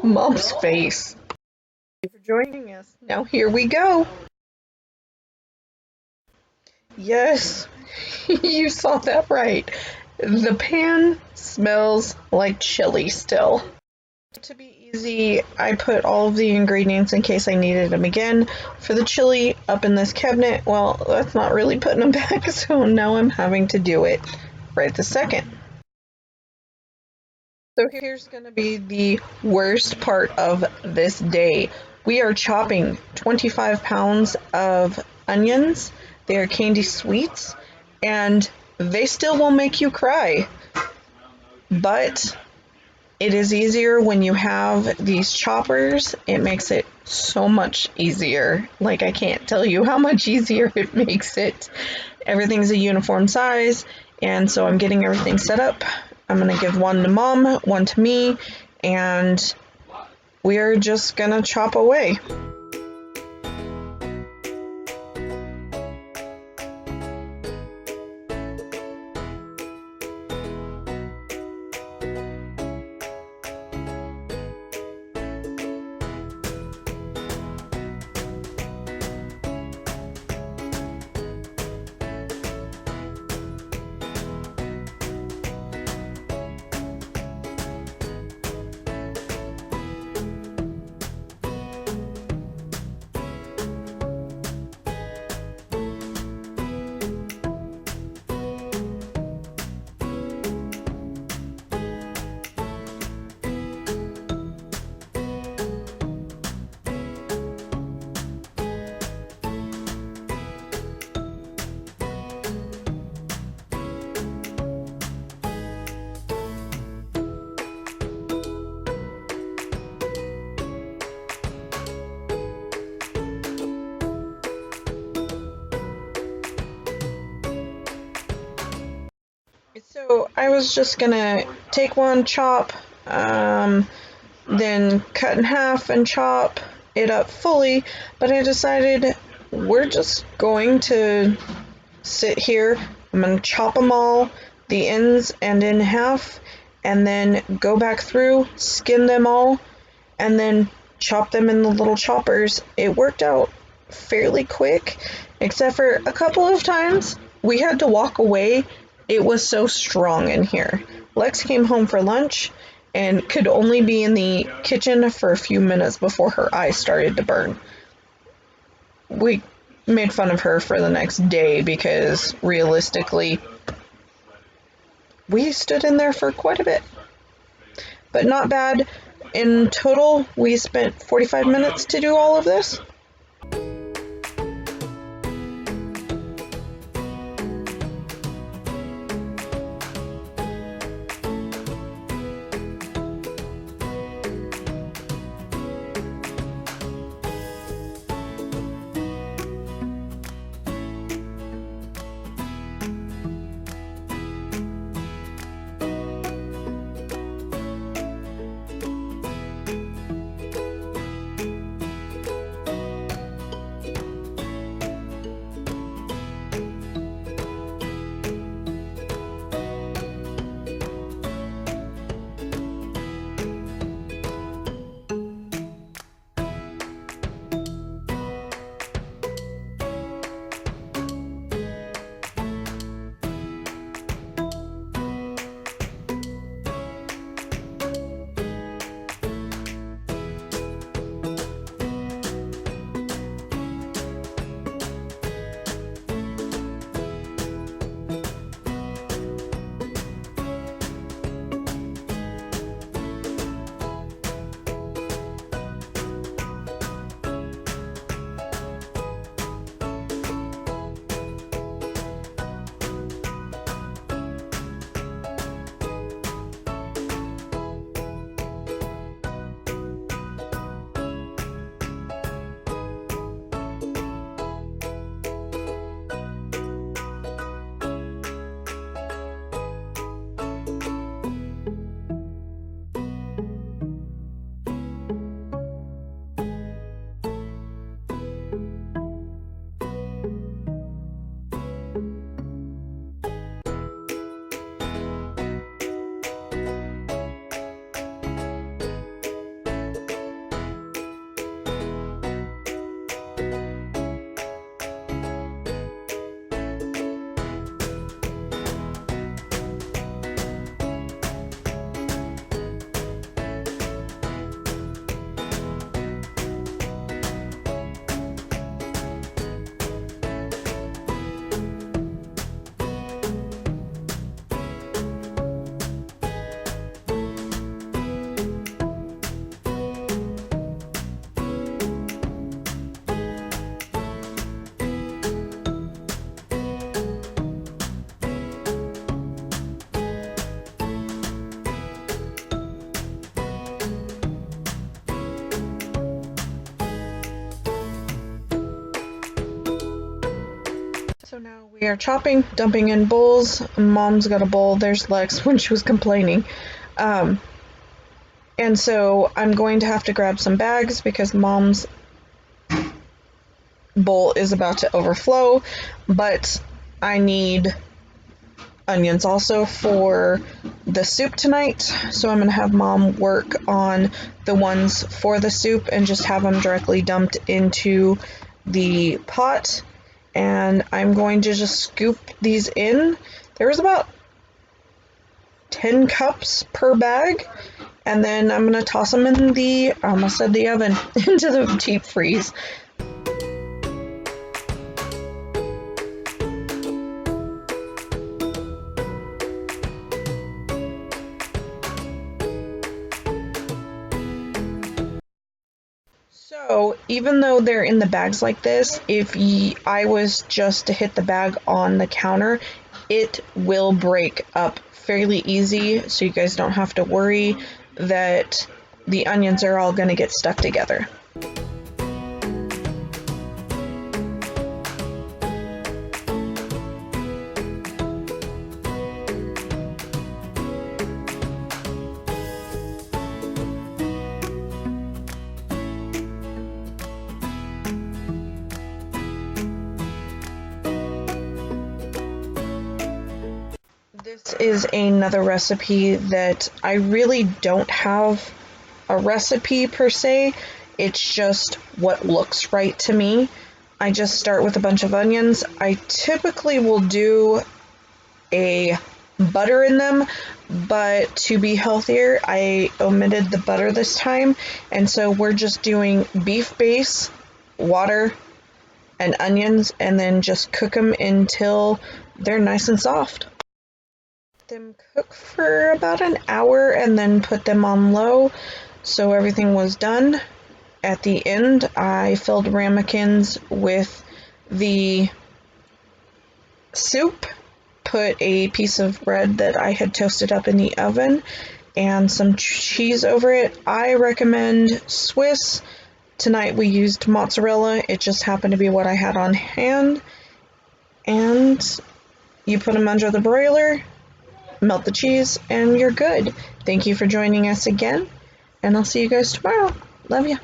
Mom's face. Thank you for joining us. Now here we go. Yes, you saw that right. The pan smells like chili still. To be easy, I put all of the ingredients in case I needed them again. For the chili up in this cabinet, well, that's not really putting them back, so now I'm having to do it right this second. So here's going to be the worst part of this day. We are chopping 25 pounds of onions. They are candy sweets, and they still will make you cry. But it is easier when you have these choppers. It makes it so much easier. Like, I can't tell you how much easier it makes it. Everything's a uniform size, and so I'm getting everything set up. I'm going to give one to Mom, one to me, and we're just going to chop away. So I was just gonna take one, chop, then cut in half and chop it up fully, but I decided we're just going to sit here. I'm gonna chop them all, the ends and in half, and then go back through, skin them all, and then chop them in the little choppers. It worked out fairly quick, except for a couple of times we had to walk away. It was so strong in here. Lex came home for lunch and could only be in the kitchen for a few minutes before her eyes started to burn. We made fun of her for the next day because realistically, we stood in there for quite a bit. But not bad. In total, we spent 45 minutes to do all of this. We are chopping, dumping in bowls. Mom's got a bowl. There's Lex when she was complaining. And so I'm going to have to grab some bags because Mom's bowl is about to overflow, but I need onions also for the soup tonight, so I'm going to have Mom work on the ones for the soup and just have them directly dumped into the pot, and I'm going to just scoop these in. There's about 10 cups per bag, and then I'm going to toss them in the, I almost said the oven, into the deep freeze. So even though they're in the bags like this, if I was just to hit the bag on the counter, it will break up fairly easy, so you guys don't have to worry that the onions are all going to get stuck together. This is another recipe that I really don't have a recipe per se. It's just what looks right to me. I just start with a bunch of onions. I typically will do a butter in them, but to be healthier, I omitted the butter this time, and so we're just doing beef base, water, and onions, and then just cook them until they're nice and soft. Them cook for about an hour and then put them on low, so everything was done. At the end, I filled ramekins with the soup, put a piece of bread that I had toasted up in the oven, and some cheese over it. I recommend Swiss. Tonight we used mozzarella. It just happened to be what I had on hand. And you put them under the broiler, melt the cheese, and you're good. Thank you for joining us again, and I'll see you guys tomorrow. Love ya.